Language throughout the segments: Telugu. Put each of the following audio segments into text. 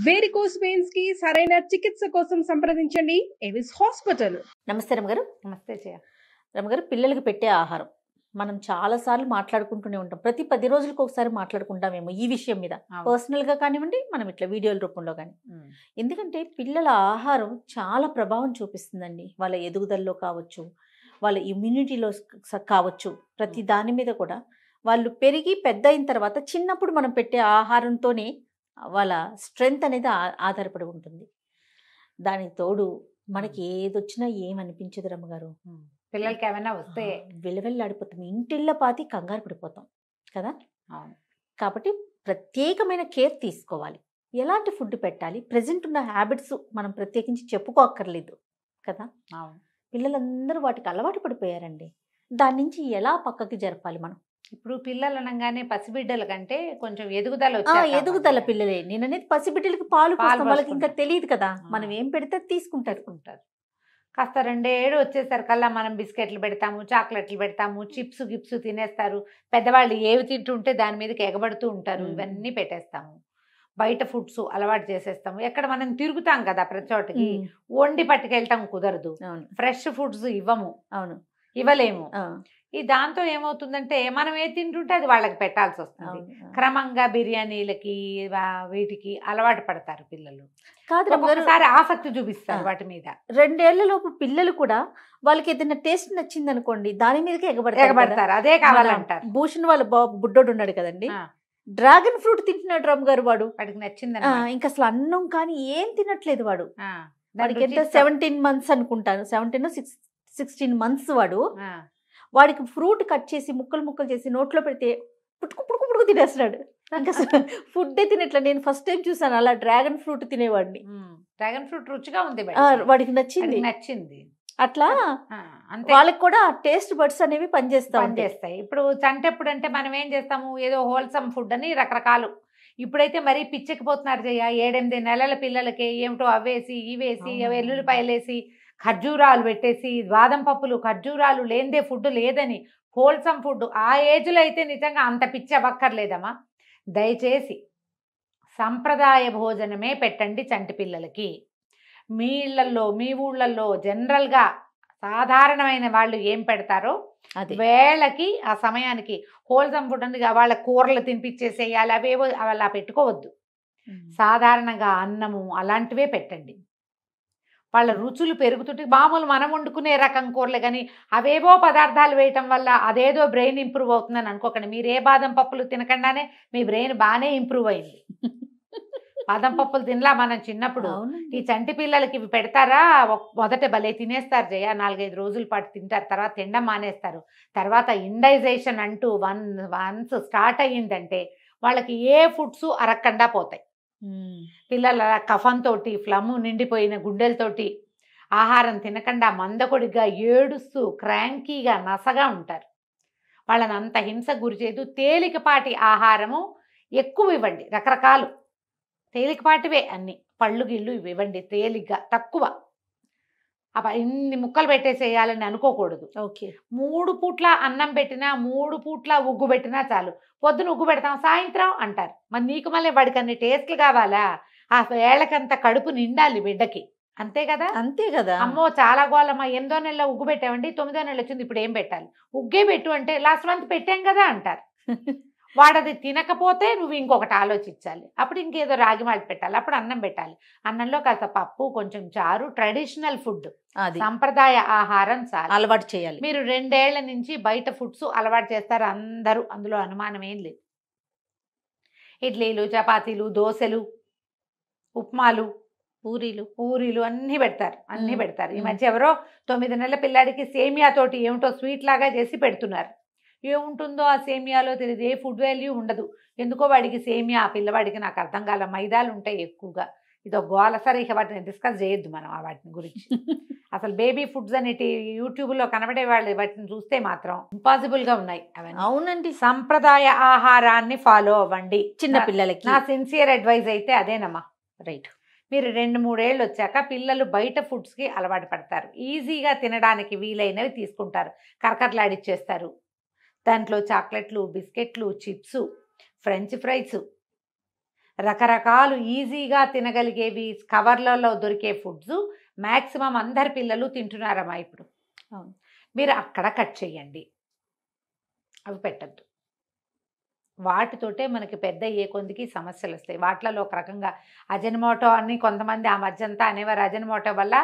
వేరికోస్ వెయిన్స్ కి సరైన చికిత్స కోసం సంప్రదించండి ఎవిస్ హాస్పిటల్. నమస్తే రమగారు. నమస్తే జయ. రమగారు, పిల్లలకి పెట్టే ఆహారం మనం చాలా సార్లు మాట్లాడుకుంటూనే ఉంటాం. ప్రతి 10 రోజులకు ఒకసారి మాట్లాడుకుంటామేమో ఈ విషయం మీద, పర్సనల్ గా కానివ్వండి, మనం ఇట్లా వీడియోల రూపంలో కానీ. ఎందుకంటే పిల్లల ఆహారం చాలా ప్రభావం చూపిస్తుందండి. వాళ్ళ ఎదుగుదలలో కావచ్చు, వాళ్ళ ఇమ్యూనిటీలో కావచ్చు, ప్రతి దాని మీద కూడా. వాళ్ళు పెరిగి పెద్ద అయిన తర్వాత చిన్నప్పుడు మనం పెట్టే ఆహారంతోనే వాళ్ళ స్ట్రెంగ్త్ అనేది ఆధారపడి ఉంటుంది. దానికి తోడు మనకి ఏదొచ్చినా ఏమనిపించదు రమ్మగారు. పిల్లలకి ఏమైనా వస్తే వెలవెల్లాడిపోతాం, ఇంటిళ్ళ పాతి కంగారు పడిపోతాం కదా. కాబట్టి ప్రత్యేకమైన కేర్ తీసుకోవాలి. ఎలాంటి ఫుడ్ పెట్టాలి, ప్రజెంట్ ఉన్న హ్యాబిట్స్ మనం ప్రత్యేకించి చెప్పుకోక్కర్లేదు కదా. పిల్లలందరూ వాటికి అలవాటు పడిపోయారండి. దాని నుంచి ఎలా పక్కకి జరపాలి మనం? ఇప్పుడు పిల్లలు అనగానే పసిబిడ్డల కంటే కొంచెం ఎదుగుదల ఎదుగుదల పిల్లలే. నేను అనేది పసిబిడ్డలకి పాలు పోస్తాం, వాళ్ళకి ఇంకా తెలియదు కదా. మనం ఏం పెడితే తీసుకుంటారు. కాస్త 2 ఏళ్ళు వచ్చేసరికల్లా మనం బిస్కెట్లు పెడతాము, చాక్లెట్లు పెడతాము, చిప్స్ గిప్స్ తినేస్తారు. పెద్దవాళ్ళు ఏవి తింటుంటే దాని మీదకి ఎగబడుతూ ఉంటారు. ఇవన్నీ పెట్టేస్తాము. బయట ఫుడ్స్ అలవాటు చేసేస్తాము. ఎక్కడ మనం తిరుగుతాం కదా ప్రతి చోటకి, వండి పట్టుకెళ్ళటం కుదరదు. ఫ్రెష్ ఫుడ్స్ ఇవ్వలేము. ఈ దాంతో ఏమవుతుందంటే మనం ఏది తింటుంటే అది వాళ్ళకి పెట్టాల్సి వస్తుంది. క్రమంగా బిర్యానీలకి వీటికి అలవాటు పడతారు పిల్లలు. ఒకసారి ఆసక్తి చూపిస్తారు వాటి మీద. 2 ఏళ్లలోపు పిల్లలు కూడా వాళ్ళకి ఏదైనా టేస్ట్ నచ్చింది అనుకోండి, దాని మీదకి ఎగబడతారు. అదే కావాలంటారు. భూషణ్ వాళ్ళ బుడ్డోడు ఉన్నాడు కదండి, డ్రాగన్ ఫ్రూట్ తింటున్నాడు రమ్ గారు. వాడికి నచ్చింది. ఇంకా అసలు అన్నం కానీ ఏం తినట్లేదు వాడు. వాడికి ఎంత 17 months అనుకుంటాను, 17-16 months. వాడికి ఫ్రూట్ కట్ చేసి ముక్కలు చేసి నోట్లో పెడితే పుట్టుకు తినేస్తున్నాడు. ఇంకా ఫుడ్ తినట్లే. నేను ఫస్ట్ టైం చూసాను అలా డ్రాగన్ ఫ్రూట్ తినేవాడిని. డ్రాగన్ ఫ్రూట్ రుచిగా ఉంది, వాడికి నచ్చింది. అట్లా అంతే, వాళ్ళకి కూడా టేస్ట్ బడ్స్ అనేవి పనిచేస్తాయి. ఇప్పుడు చంటెప్పుడు అంటే మనం ఏం చేస్తాము, ఏదో హోల్సమ్ ఫుడ్ అని రకరకాలు. ఇప్పుడైతే మరీ పిచ్చెక్కిపోతున్నారు జయ. 7-8 నెలల పిల్లలకి ఏమిటో అవేసి ఇవేసి వెల్లుల్లిపాయలేసి ఖర్జూరాలు పెట్టేసి, బాదం పప్పులు ఖర్జూరాలు లేనిదే ఫుడ్ లేదని, హోల్సమ్ ఫుడ్. ఆ ఏజ్లో అయితే నిజంగా అంత పిచ్చి అవ్వక్కర్లేదమ్మా. దయచేసి సంప్రదాయ భోజనమే పెట్టండి చంటి పిల్లలకి. మీ ఇళ్లల్లో మీ ఊళ్ళల్లో జనరల్గా సాధారణమైన వాళ్ళు ఏం పెడతారో వేళకి ఆ సమయానికి హోల్సమ్ ఫుడ్ ఉంది. వాళ్ళ కూరలు తినిపించేసేయాలి, అవేవో అలా పెట్టుకోవద్దు. సాధారణంగా అన్నము అలాంటివే పెట్టండి. వాళ్ళ రుచులు పెరుగుతుంటే మామూలు మనం వండుకునే రకం కూరలే కానీ అవేవో పదార్థాలు వేయటం వల్ల అదేదో బ్రెయిన్ ఇంప్రూవ్ అవుతుందని అనుకోకండి. మీరు ఏ బాదం పప్పులు తినకుండానే మీ బ్రెయిన్ బాగానే ఇంప్రూవ్ అయింది. బాదం పప్పులు తినలా మనం చిన్నప్పుడు. ఈ చంటి పిల్లలకి ఇవి పెడతారా, మొదట భలే తినేస్తారు జయ. 4-5 రోజుల పాటు తింటారు, తర్వాత తినడం మానేస్తారు. తర్వాత ఇండైజేషన్ అంటూ వన్స్ స్టార్ట్ అయ్యిందంటే వాళ్ళకి ఏ ఫుడ్స్ అరక్కుండా పోతాయి. పిల్లల కఫంతో, ఫ్లమ్ నిండిపోయిన గుండెలతోటి ఆహారం తినకుండా మందకొడిగా ఏడుస్తూ క్రాంకీగా నసగా ఉంటారు. వాళ్ళని అంత హింసకు గురి చేయదు. తేలికపాటి ఆహారము ఎక్కువ ఇవ్వండి. రకరకాలు తేలికపాటివే అన్ని, పళ్ళు గిళ్ళు ఇవి ఇవ్వండి తేలిగ్గా, తక్కువ. ఇన్ని ముక్కలు పెట్టేసేయాలని అనుకోకూడదు. 3 పూట్ల అన్నం పెట్టినా 3 పూట్ల ఉగ్గు పెట్టినా చాలు. పొద్దున ఉగ్గు పెడతాం, సాయంత్రం అంటారు. మరి నీకు మళ్ళీ వాడికి అన్ని టేస్ట్లు కావాలా? ఆ వేళకంత కడుపు నిండాలి బిడ్డకి. అంతే కదా. అమ్మో చాలా గోలమ్మా, 8వ నెలలో ఉగ్గు పెట్టామండి, 9వ నెల వచ్చింది, ఇప్పుడు ఏం పెట్టాలి? ఉగ్గే పెట్టు అంటే లాస్ట్ మంత్ పెట్టాం కదా అంటారు. వాడది తినకపోతే నువ్వు ఇంకొకటి ఆలోచించాలి. అప్పుడు ఇంకేదో రాగి మాల్ట్ పెట్టాలి, అప్పుడు అన్నం పెట్టాలి. అన్నంలో కాస్త పప్పు, కొంచెం చారు, ట్రెడిషనల్ ఫుడ్, సంప్రదాయ ఆహారం అలవాటు చేయాలి. మీరు 2 ఏళ్ల నుంచి బయట ఫుడ్స్ అలవాటు చేస్తారు అందరూ, అందులో అనుమానం ఏం లేదు. ఇడ్లీలు, చపాతీలు, దోశలు, ఉప్మాలు, పూరీలు అన్నీ పెడతారు. ఈ మధ్య ఎవరో 9 నెలల పిల్లాడికి సేమియా తోటి ఏమిటో స్వీట్ లాగా చేసి పెడుతున్నారు. ఏముంటుందో ఆ సేమియాలో తెలియదు, ఏ ఫుడ్ వాల్యూ ఉండదు. ఎందుకో వాడికి సేమియా, ఆ పిల్లవాడికి నాకు అర్థం కాల. మైదాలు ఉంటాయి ఎక్కువగా. ఇదో గోల. సరే, ఇక వాటిని డిస్కస్ చేయొద్దు మనం వాటిని గురించి. అసలు బేబీ ఫుడ్స్ అనేటి యూట్యూబ్లో కనబడే వాళ్ళు వాటిని చూస్తే మాత్రం ఇంపాసిబుల్గా ఉన్నాయి అవన్నీ. అవునండి. సంప్రదాయ ఆహారాన్ని ఫాలో అవ్వండి చిన్న పిల్లలకి. నా సిన్సియర్ అడ్వైజ్ అయితే అదేనమ్మా. రైట్. మీరు 2-3 ఏళ్ళు వచ్చాక పిల్లలు బయట ఫుడ్స్కి అలవాటు పడతారు. ఈజీగా తినడానికి వీలైనవి తీసుకుంటారు, కరకరలాడిచ్చేస్తారు. దాంట్లో చాక్లెట్లు, బిస్కెట్లు, చిప్స్, ఫ్రెంచ్ ఫ్రైస్, రకరకాలు ఈజీగా తినగలిగేవి కవర్లలో దొరికే ఫుడ్స్ మ్యాక్సిమం అందరి పిల్లలు తింటున్నారమ్మా ఇప్పుడు. అవును. మీరు అక్కడ కట్ చేయండి, అవి పెట్టద్దు. వాటితోటే మనకి పెద్ద ఏ కొందికి సమస్యలు వస్తాయి. వాటిలలో ఒక రకంగా అజనమోటో అని కొంతమంది ఆ మధ్యంతా అనేవారు, అజనమోటో వల్ల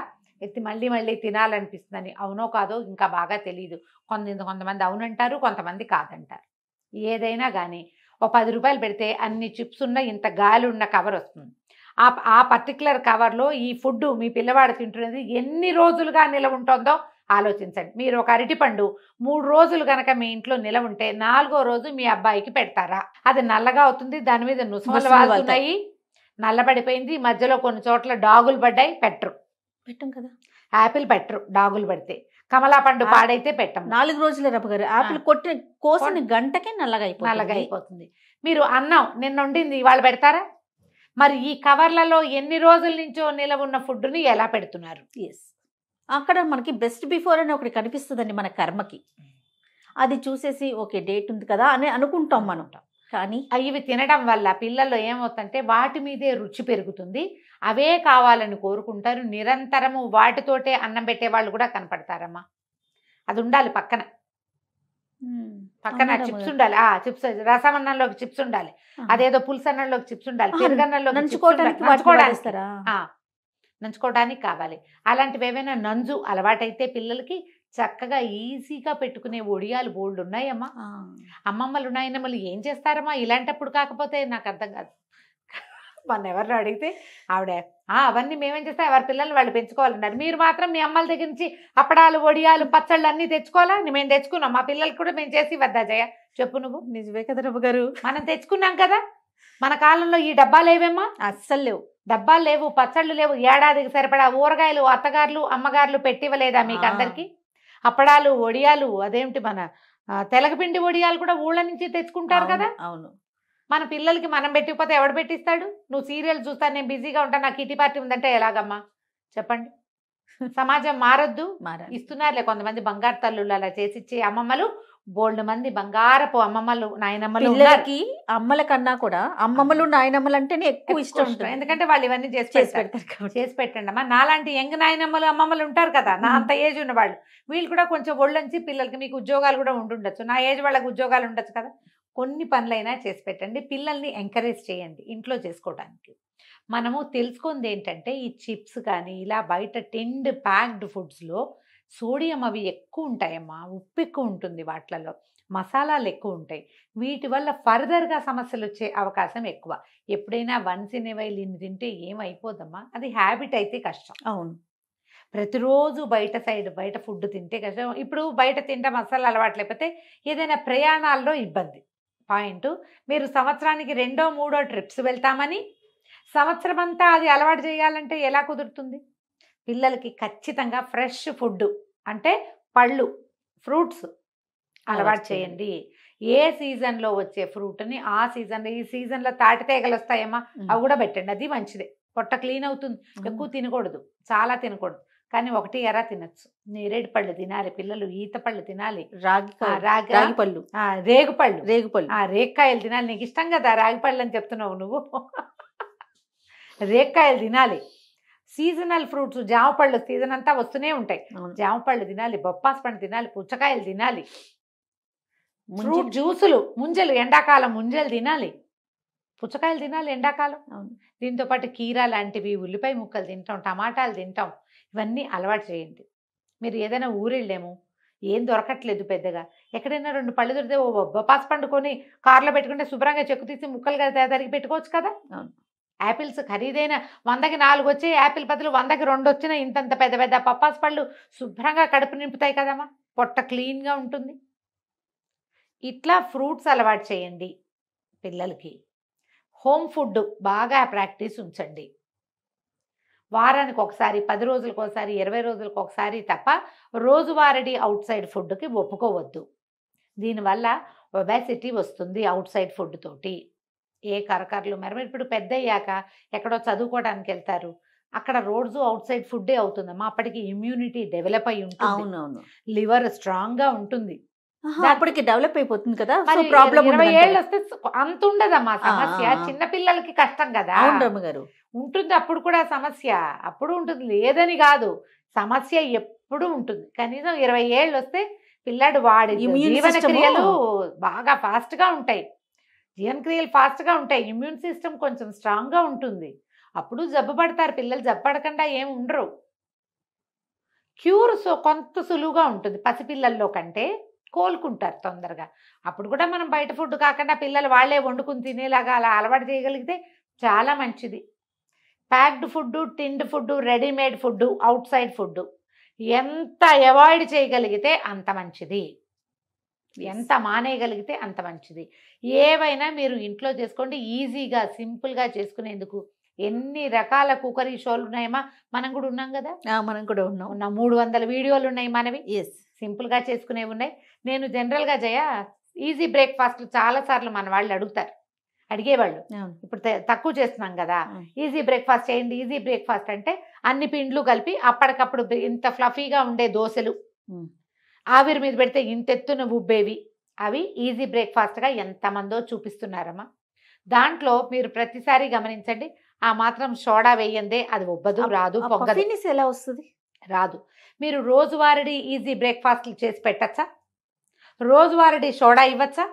ఎత్తి మళ్ళీ మళ్ళీ తినాలనిపిస్తుందని. అవునో కాదో ఇంకా బాగా తెలియదు. కొంతమంది అవునంటారు, కొంతమంది కాదంటారు. ఏదైనా కానీ ఓ 10 రూపాయలు పెడితే అన్ని చిప్స్ ఉన్న ఇంత గాలి ఉన్న కవర్ వస్తుంది. ఆ పర్టికులర్ కవర్లో ఈ ఫుడ్ మీ పిల్లవాడు తింటున్నది ఎన్ని రోజులుగా నిలవ ఉంటుందో ఆలోచించండి. మీరు ఒక అరటిపండు 3 రోజులు కనుక మీ ఇంట్లో నిలవ ఉంటే 4వ రోజు మీ అబ్బాయికి పెడతారా? అది నల్లగా అవుతుంది, దాని మీద నుసుమలు వాళ్తున్నాయి, నల్లబడిపోయింది, మధ్యలో కొన్ని చోట్ల డాగులు పడ్డాయి, పెట్టరు. పెట్టం కదా. యాపిల్ పెట్టరు డాగులు పడితే. కమలా పండు పాడైతే పెట్టం. 4 రోజులే రబ్బగారు. యాపిల్ కోసిన గంటకే నల్లగా అయిపోతుంది. మీరు అన్నం నిన్న వండింది ఇవాళ పెడతారా? మరి ఈ కవర్లలో ఎన్ని రోజుల నుంచో నిలవ ఉన్న ఫుడ్ని ఎలా పెడుతున్నారు? ఎస్, అక్కడ మనకి బెస్ట్ బిఫోర్ అని ఒకటి కనిపిస్తుందండి మన కర్మకి. అది చూసేసి ఓకే డేట్ ఉంది కదా అని అనుకుంటాం మనం. కానీ ఇవి తినడం వల్ల పిల్లల్లో ఏమవుతుందంటే వాటి మీదే రుచి పెరుగుతుంది, అవే కావాలని కోరుకుంటారు. నిరంతరము వాటితోటే అన్నం పెట్టే వాళ్ళు కూడా కనపడతారమ్మా. అది ఉండాలి పక్కన చిప్స్ ఉండాలి. చిప్స్ రసమన్నంలోకి చిప్స్ ఉండాలి, అదేదో పులుసన్నంలోకి చిప్స్ ఉండాలి, పెరుగన్నంలో నంచుకోవడానికి కావాలి. అలాంటివి ఏవైనా నంజు అలవాటైతే పిల్లలకి చక్కగా ఈజీగా పెట్టుకునే ఒడియాలు బోల్డ్ ఉన్నాయమ్మా. అమ్మమ్మలు నాయనమ్మలు ఏం చేస్తారమ్మా ఇలాంటప్పుడు? కాకపోతే నాకు అర్థం కాదు. మొన్న ఎవరిని అడిగితే ఆవిడ అవన్నీ మేమేం చేస్తాం, ఎవరి పిల్లల్ని వాళ్ళు పెంచుకోవాలన్నారు. మీరు మాత్రం మీ అమ్మల దగ్గర నుంచి అప్పడాలు వడియాలు పచ్చళ్ళు అన్నీ తెచ్చుకోవాలా? మేము తెచ్చుకున్నాం, మా పిల్లలకి కూడా మేము చేసి వద్దా జయ? చెప్పు నువ్వు. నిజమే కదా రవ్వ గారు, మనం తెచ్చుకున్నాం కదా. మన కాలంలో ఈ డబ్బాలు లేవేమ్మా? అస్సలు లేవు. డబ్బాలు లేవు, పచ్చళ్ళు లేవు, ఏడాదికి సరిపడా ఊరగాయలు అత్తగారులు అమ్మగారులు పెట్టివ్వలేదా మీకు అందరికి? అప్పడాలు వడియాలు అదేమిటి మన తెలగపిండి వడియాలు కూడా ఊళ్ళ నుంచి తెచ్చుకుంటారు కదా. అవును. మన పిల్లలకి మనం పెట్టిపోతే ఎవడు పెట్టిస్తాడు? నువ్వు సీరియల్ చూస్తాను, నేను బిజీగా ఉంటాను, నాకు కిటీ పార్టీ ఉందంటే ఎలాగమ్మా చెప్పండి? సమాజం మారొద్దు. ఇస్తున్నారులే కొంతమంది బంగారు తల్లులు అలా చేసిచ్చే అమ్మమ్మలు, బోల్డ్ మంది బంగారపు అమ్మమ్మలు నాయనమ్మలు. పిల్లలకి అమ్మల కన్నా కూడా అమ్మమ్మలు నాయనమ్మలు అంటేనే ఎక్కువ ఇష్టం ఉంటుంది. ఎందుకంటే వాళ్ళు ఇవన్నీ చేసి పెట్టండి అమ్మా. నాలాంటి యంగ్ నాయనమ్మలు అమ్మమ్మలు ఉంటారు కదా, నా అంత ఏజ్ ఉన్న వాళ్ళు, వీళ్ళు కూడా కొంచెం ఒళ్ళొంచి పిల్లలకి, మీకు ఉద్యోగాలు కూడా ఉండుండొచ్చు, నా ఏజ్ వాళ్ళకి ఉద్యోగాలు ఉండొచ్చు కదా, కొన్ని పనులైనా చేసి పెట్టండి. పిల్లల్ని ఎంకరేజ్ చేయండి ఇంట్లో చేసుకోవడానికి. మనము తెలుసుకుంది ఏంటంటే ఈ చిప్స్ కానీ ఇలా బయట టెండ్ ప్యాక్డ్ ఫుడ్స్లో సోడియం అవి ఎక్కువ ఉంటాయమ్మా, ఉప్పు ఎక్కువ ఉంటుంది, వాటిలలో మసాలాలు ఎక్కువ ఉంటాయి. వీటి వల్ల ఫర్దర్గా సమస్యలు వచ్చే అవకాశం ఎక్కువ. ఎప్పుడైనా వన్స్ ఇన్ ఏ వైల్ ఇన్ని తింటే ఏమైపోదమ్మా, అది హ్యాబిట్ అయితే కష్టం. అవును. ప్రతిరోజు బయట ఫుడ్ తింటే కష్టం. ఇప్పుడు బయట తింటే మసాలా అలవాటు లేకపోతే ఏదైనా ప్రయాణాల్లో ఇబ్బంది. పాయింట్, మీరు సంవత్సరానికి 2, 3 ట్రిప్స్ వెళ్తామని సంవత్సరం అంతా అది అలవాటు చేయాలంటే ఎలా కుదురుతుంది? పిల్లలకి ఖచ్చితంగా ఫ్రెష్ ఫుడ్ అంటే పళ్ళు, ఫ్రూట్స్ అలవాటు చేయండి. ఏ సీజన్లో వచ్చే ఫ్రూట్ని ఆ సీజన్లో, ఈ సీజన్లో తాటితేగలు వస్తాయమ్మా, అవి కూడా పెట్టండి, అది మంచిదే, పొట్ట క్లీన్ అవుతుంది. ఎక్కువ తినకూడదు, చాలా తినకూడదు, కానీ 1 ఎరా తినచ్చు. నేరేడు పళ్ళు తినాలి పిల్లలు, ఈత పళ్ళు తినాలి, రాగి పళ్ళు, రేగుపళ్ళు, రేగుకాయలు తినాలి. నీకు ఇష్టం కదా రాగిపళ్ళు అని చెప్తున్నావు నువ్వు. రేగుకాయలు తినాలి. సీజనల్ ఫ్రూట్స్, జామ పళ్ళు సీజన్ అంతా వస్తూనే ఉంటాయి, జామ పళ్ళు తినాలి, బొప్పాస్ పండు తినాలి, పుచ్చకాయలు తినాలి, ఫ్రూట్ జ్యూసులు, ముంజలు ఎండాకాలం ముంజలు తినాలి, పుచ్చకాయలు తినాలి ఎండాకాలం. దీంతో పాటు కీరా లాంటివి, ఉల్లిపాయ ముక్కలు తింటాం, టమాటాలు తింటాం, ఇవన్నీ అలవాటు చేయండి. మీరు ఏదైనా ఊరెళ్ళాము, ఏం దొరకట్లేదు పెద్దగా, ఎక్కడైనా 2 పళ్ళు దొరికితే ఓ బొప్పాస్ పండుకొని కార్లో పెట్టుకుంటే శుభ్రంగా చెక్కు తీసి ముక్కలుగా తరిగి పెట్టుకోవచ్చు కదా. యాపిల్స్ ఖరీదైన 100కి 4 వచ్చే యాపిల్ బదులు 100కి 2 వచ్చిన ఇంతంత పెద్ద పెద్ద పప్పాస్ పళ్ళు శుభ్రంగా కడుపు నింపుతాయి కదమ్మా, పొట్ట క్లీన్గా ఉంటుంది. ఇట్లా ఫ్రూట్స్ అలవాటు చేయండి పిల్లలకి. హోమ్ ఫుడ్ బాగా ప్రాక్టీస్ ఉంచండి. వారానికి ఒకసారి, 10 రోజులకు ఒకసారి, 20 రోజులకు ఒకసారి తప్ప రోజువారీ అవుట్ సైడ్ ఫుడ్కి ఒప్పుకోవద్దు. దీనివల్ల ఒబేసిటీ వస్తుంది అవుట్ సైడ్ ఫుడ్ తోటి. ఏ కరకరలు మరి ఇప్పుడు పెద్ద అయ్యాక ఎక్కడో చదువుకోవడానికి వెళ్తారు, అక్కడ రోజు అవుట్ సైడ్ ఫుడ్డే అవుతుందమ్మా. అప్పటికి ఇమ్యూనిటీ డెవలప్ అయి ఉంటుంది, లివర్ స్ట్రాంగ్గా ఉంటుంది, అప్పటికి డెవలప్ అయిపోతుంది కదా, సో మరి ప్రాబ్లం 20 ఏళ్ళు వస్తే అంత ఉండదమ్మా సమస్య. చిన్న పిల్లలకి కష్టం కదా అవును రమ్మగారు. ఉంటుంది, అప్పుడు కూడా సమస్య అప్పుడు ఉంటుంది, లేదని కాదు, సమస్య ఎప్పుడు ఉంటుంది. కనీసం 20 ఏళ్ళు వస్తే పిల్లాడు వాడి Immune జీవన system క్రియలు బాగా ఫాస్ట్ గా ఉంటాయి, జీవన క్రియలు ఫాస్ట్ గా ఉంటాయి, ఇమ్యూన్ సిస్టమ్ కొంచెం స్ట్రాంగ్ గా ఉంటుంది. అప్పుడు జబ్బు పడతారు పిల్లలు, జబ్బు పడకుండా ఏం ఉండరు. క్యూర్ కొంత సులువుగా ఉంటుంది పసిపిల్లల్లో కంటే, కోలుకుంటారు తొందరగా. అప్పుడు కూడా మనం బయట ఫుడ్ కాకుండా పిల్లలు వాళ్ళే వండుకుని తినేలాగా అలా అలవాటు చేయగలిగితే చాలా మంచిది. Packed food, tinned food, readymade food, outside food ఎంత అవాయిడ్ చేయగలిగితే అంత మంచిది, ఎంత మానేయగలిగితే అంత మంచిది. ఏవైనా మీరు ఇంట్లో చేసుకోండి, ఈజీగా సింపుల్గా చేసుకునేందుకు ఎన్ని రకాల కుకరీ షోలు ఉన్నాయమ్మా, మనం కూడా ఉన్నాం కదా, మనం కూడా ఉన్నాం. ఉన్న 300 వీడియోలు ఉన్నాయి మనవి, ఎస్ సింపుల్గా చేసుకునేవి ఉన్నాయి. నేను జనరల్గా ఈజీ బ్రేక్ఫాస్ట్ చాలా సార్లు మన వాళ్ళు అడిగేవాళ్ళు, ఇప్పుడు తక్కువ చేస్తున్నాం కదా, ఈజీ బ్రేక్ఫాస్ట్ చేయండి. ఈజీ బ్రేక్ఫాస్ట్ అంటే అన్ని పిండ్లు కలిపి అప్పటికప్పుడు ఇంత ఫ్లఫీగా ఉండే దోశలు ఆవిరి మీద పెడితే ఇంతెత్తున ఉబ్బేవి, అవి ఈజీ బ్రేక్ఫాస్ట్గా ఎంతమందో చూపిస్తున్నారమ్మా. దాంట్లో మీరు ప్రతిసారి గమనించండి, ఆ మాత్రం సోడా వేయందే అది ఉబ్బదు, రాదు, పొంగదు. ఎలా వస్తుంది? రాదు. మీరు రోజువారీ ఈజీ బ్రేక్ఫాస్ట్లు చేసి పెట్టచ్చా? రోజువారీ సోడా ఇవ్వచ్చా?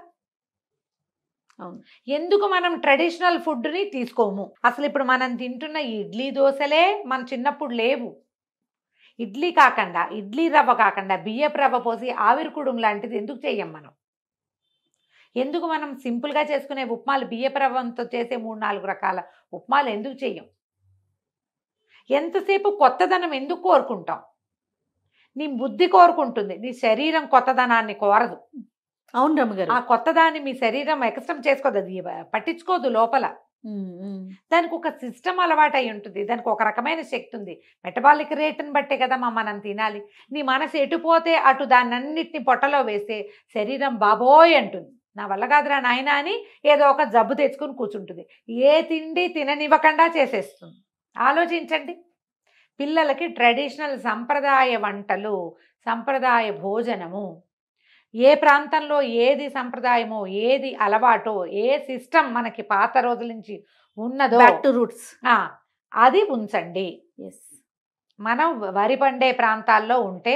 ఎందుకు మనం ట్రెడిషనల్ ఫుడ్ని తీసుకోము? అసలు ఇప్పుడు మనం తింటున్న ఇడ్లీ దోశలే మన చిన్నప్పుడు లేవు. ఇడ్లీ కాకుండా, ఇడ్లీ రవ్వ కాకుండా బియ్యపు రవ్వ పోసి ఆవిరి కుడుం లాంటిది ఎందుకు చెయ్యం మనం? ఎందుకు మనం సింపుల్గా చేసుకునే ఉప్మాలు, బియ్యపు రవ్వతో చేసే 3-4 రకాల ఉప్మాలు ఎందుకు చెయ్యం? ఎంతసేపు కొత్తదనం ఎందుకు కోరుకుంటాం? నీ బుద్ధి కోరుకుంటుంది, నీ శరీరం కొత్తదనాన్ని కోరదు. అవును రమ్మగారు. ఆ కొత్తదాన్ని మీ శరీరం ఎక్స్టెండ్ చేసుకోదు, అది పట్టించుకోదు లోపల. దానికి ఒక సిస్టమ్ అలవాటు అయి ఉంటుంది, దానికి ఒక రకమైన శక్తి ఉంది. మెటబాలిక్ రేట్ని బట్టే కదమ్మా మనం తినాలి. నీ మనసు ఎటుపోతే అటు దాన్నన్నిటిని పొట్టలో వేస్తే శరీరం బాబోయ్ అంటుంది, నా వల్ల కాదురా నాయన అని ఏదో ఒక జబ్బు తెచ్చుకొని కూర్చుంటుంది. ఏ తిండి తిననివ్వకుండా చేసేస్తుంది. ఆలోచించండి. పిల్లలకి ట్రెడిషనల్ సంప్రదాయ వంటలు, సంప్రదాయ భోజనము, ఏ ప్రాంతంలో ఏది సంప్రదాయమో, ఏది అలవాటో, ఏ సిస్టమ్ మనకి పాత రోజుల నుంచి ఉన్నదో, బ్యాక్ టు రూట్స్, అది ఉంచండి. మనం వరి పండే ప్రాంతాల్లో ఉంటే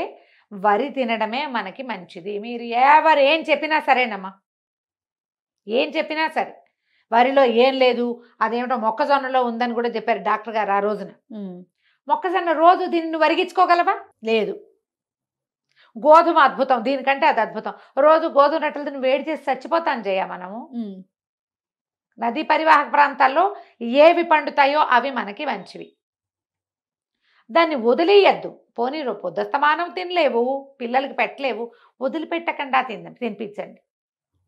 వరి తినడమే మనకి మంచిది. మీరు ఎవరు ఏం చెప్పినా సరేనమ్మా, ఏం చెప్పినా సరే. వరిలో ఏం లేదు, అదేమిటో మొక్కజొన్నలో ఉందని కూడా చెప్పారు డాక్టర్ గారు ఆ రోజున. మొక్కజొన్న రోజు దీన్ని వరిగించుకోగలవా? లేదు. గోధుమ అద్భుతం, దీనికంటే అది అద్భుతం. రోజు గోధుమ రొట్టెలు దీన్ని వేడి చేసి చచ్చిపోతాను జయ మనము. నదీ పరివాహక ప్రాంతాల్లో ఏవి పండుతాయో అవి మనకి మంచివి. దాన్ని వదిలేయద్దు. పోనీ పొద్దుస్తమానం తినలేవు, పిల్లలకి పెట్టలేవు, వదిలిపెట్టకుండా తినిపించండి,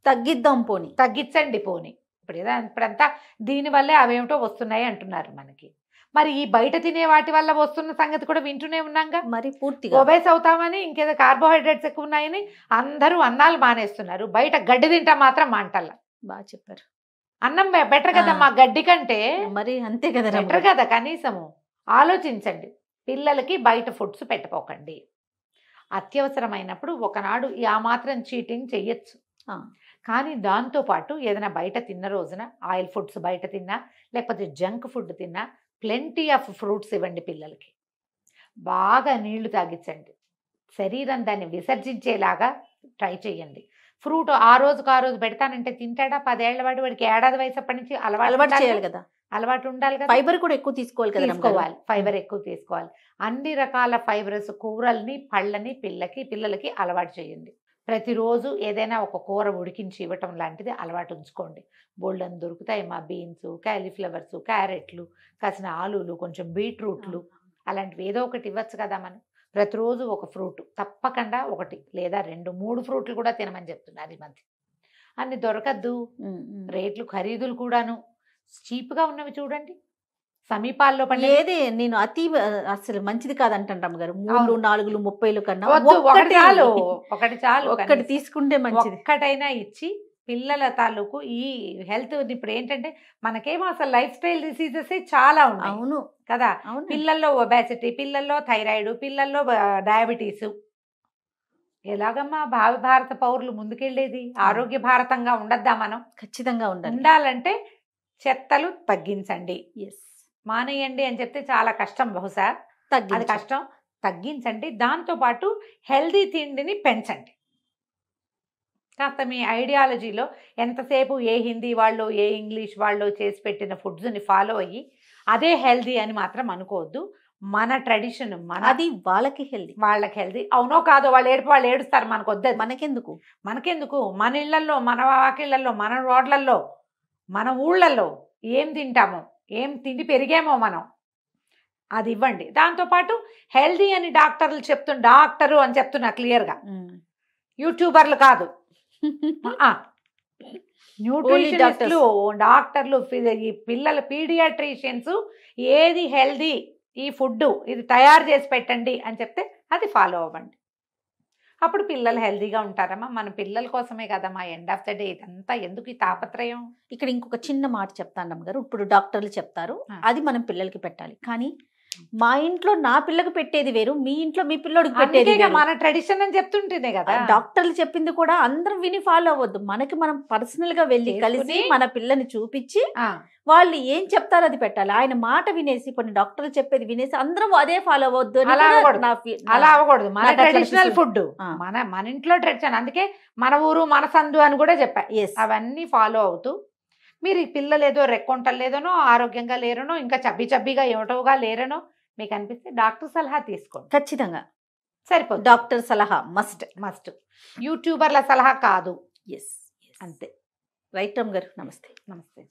తగ్గిద్దాం పోనీ, తగ్గించండి పోనీ. ఇప్పుడంతా దీనివల్లే అవేమిటో వస్తున్నాయి అంటున్నారు మనకి. మరి ఈ బయట తినే వాటి వల్ల వస్తున్న సంగతి కూడా వింటూనే ఉన్నాగా. మరి పూర్తిగా ఒబేస్ అవుతామని, ఇంకేదో కార్బోహైడ్రేట్స్ ఎక్కువ ఉన్నాయని అందరూ అన్నాలు మానేస్తున్నారు, బయట గడ్డి తింటా మాత్రం మాంటల్లా. బాగా చెప్పారు. అన్నం బెటర్ కదా మా గడ్డి కంటే, మరి అంతే కదా, బెటర్ కదా. కనీసము ఆలోచించండి. పిల్లలకి బయట ఫుడ్స్ పెట్టపోకండి. అత్యవసరమైనప్పుడు ఒకనాడు ఆ మాత్రం చీటింగ్ చెయ్యొచ్చు, కానీ దాంతోపాటు ఏదైనా బయట తిన్న రోజున ఆయిల్ ఫుడ్స్ బయట తిన్నా, లేకపోతే జంక్ ఫుడ్ తిన్నా, ప్లెంటీ ఆఫ్ ఫ్రూట్స్ ఇవ్వండి పిల్లలకి. బాగా నీళ్లు తాగించండి. శరీరం దాన్ని విసర్జించేలాగా ట్రై చేయండి. ఫ్రూట్ ఆ రోజుకు ఆ రోజు పెడతానంటే తింటాడా? 10 ఏళ్ల వాడికి ఏడాది వయసు అప్పటి నుంచి అలవాటు చేయాలి కదా, అలవాటు ఉండాలి కదా. ఫైబర్ కూడా ఎక్కువ తీసుకోవాలి కదా, ఫైబర్ ఎక్కువ తీసుకోవాలి. అన్ని రకాల ఫైబరస్ కూరల్ని, పళ్ళని పిల్లలకి అలవాటు చేయండి. ప్రతిరోజు ఏదైనా ఒక కూర ఉడికించి ఇవ్వటం లాంటిది అలవాటు ఉంచుకోండి. బోల్డన్ దొరుకుతాయి మా బీన్స్, క్యాలీఫ్లవర్స్, క్యారెట్లు, కాసిన ఆలూలు, కొంచెం బీట్రూట్లు, అలాంటివి ఏదో ఒకటి ఇవ్వచ్చు కదా. మనం ప్రతిరోజు ఒక ఫ్రూట్ తప్పకుండా 1 లేదా 2, 3 ఫ్రూట్లు కూడా తినమని చెప్తున్నారు ఈ మధ్య. అన్ని దొరకద్దు, రేట్లు ఖరీదులు కూడాను చీప్గా ఉన్నవి చూడండి. సమీపాల్లో ఏది నేను అసలు మంచిది కాదంటాం గారు. 3, 4, 30 కన్నా ఒకటి చాలు, ఒకటి తీసుకుంటే మంచిది. ఒక్కటైనా ఇచ్చి పిల్లల తాలూకు ఈ హెల్త్. ఇప్పుడు ఏంటంటే మనకేమో అసలు లైఫ్ స్టైల్ డిసీజెస్ చాలా ఉన్నాయి. అవును కదా. పిల్లల్లో ఒబేసిటీ, పిల్లల్లో థైరాయిడ్, పిల్లల్లో డయాబెటీస్, ఎలాగమ్మా భావి భారత పౌరులు ముందుకెళ్ళేది? ఆరోగ్య భారతంగా ఉండద్దా మనం? ఖచ్చితంగా ఉండాలి. ఉండాలంటే చెత్తలు తగ్గించండి, ఎస్, మానేయండి అని చెప్తే చాలా కష్టం, బహుశా అది తగ్గించాలి. కష్టం. తగ్గించండి. దాంతోపాటు హెల్దీ తిండిని పెంచండి. కాస్త మీ ఐడియాలజీలో ఎంతసేపు ఏ హిందీ వాళ్ళు ఏ ఇంగ్లీష్ వాళ్ళు చేసి పెట్టిన ఫుడ్స్ని ఫాలో అయ్యి అదే హెల్దీ అని మాత్రం అనుకోవద్దు. మన ట్రెడిషన్, మన అది వాళ్ళకి హెల్దీ, వాళ్ళకి హెల్దీ. అవునో కాదో వాళ్ళు ఏడుస్తారు, మనకు వద్దది. మనకెందుకు? మన ఇళ్లల్లో, మన వాకిళ్లలో, మన రోడ్లలో, మన ఊళ్ళల్లో ఏం తింటామో, ఏం తిండి పెరిగామో మనం, అది ఇవ్వండి. దాంతోపాటు హెల్దీ అని డాక్టరు అని చెప్తున్నా క్లియర్గా, యూట్యూబర్లు కాదు, న్యూట్రిషనిస్టులు, డాక్టర్లు, ఈ పిల్లల పీడియాట్రిషియన్స్ ఏది హెల్దీ, ఈ ఫుడ్ ఇది తయారు చేసి పెట్టండి అని చెప్తే అది ఫాలో అవ్వండి. అప్పుడు పిల్లలు హెల్దీగా ఉంటారమ్మా. మన పిల్లల కోసమే కదమ్మా ఎండ్ ఆఫ్ ద డే ఇదంతా. ఎందుకు ఈ తాపత్రయం? ఇక్కడ ఇంకొక చిన్న మాట చెప్తాను అమ్మగారు. ఇప్పుడు డాక్టర్లు చెప్తారు, అది మనం పిల్లలకి పెట్టాలి. కానీ మా ఇంట్లో నా పిల్లకి పెట్టేది వేరు, మీ ఇంట్లో మీ పిల్లోడికి పెట్టేది వేరు. మన ట్రెడిషన్ అని చెప్తుంటేనే కదా. డాక్టర్లు చెప్పింది కూడా అందరం విని ఫాలో అవ్వద్దు. మనకి మనం పర్సనల్ గా వెళ్ళి కలిసి మన పిల్లని చూపించి వాళ్ళు ఏం చెప్తారో అది పెట్టాలి. ఆయన మాట వినేసి కొన్ని డాక్టర్లు చెప్పేది వినేసి అందరం అదే ఫాలో అవ్వద్దు. అలా అవ్వకూడదు. మన ట్రెడిషనల్ ఫుడ్, మన ఇంట్లో ట్రెడిషన్. అందుకే మన ఊరు మన సందు అని కూడా చెప్పా. అవన్నీ ఫాలో అవుతూ మీరు ఈ పిల్లలు ఏదో రెక్కొంటలు లేదనో, ఆరోగ్యంగా లేరనో, ఇంకా చబ్బిగా ఏమిటోగా లేరనో మీకు అనిపిస్తే డాక్టర్ సలహా తీసుకోండి. ఖచ్చితంగా సరిపోతుంది. డాక్టర్ సలహా మస్ట్. యూట్యూబర్ల సలహా కాదు. ఎస్, అంతే. రైట్ అమ్మ గారు. నమస్తే. నమస్తే.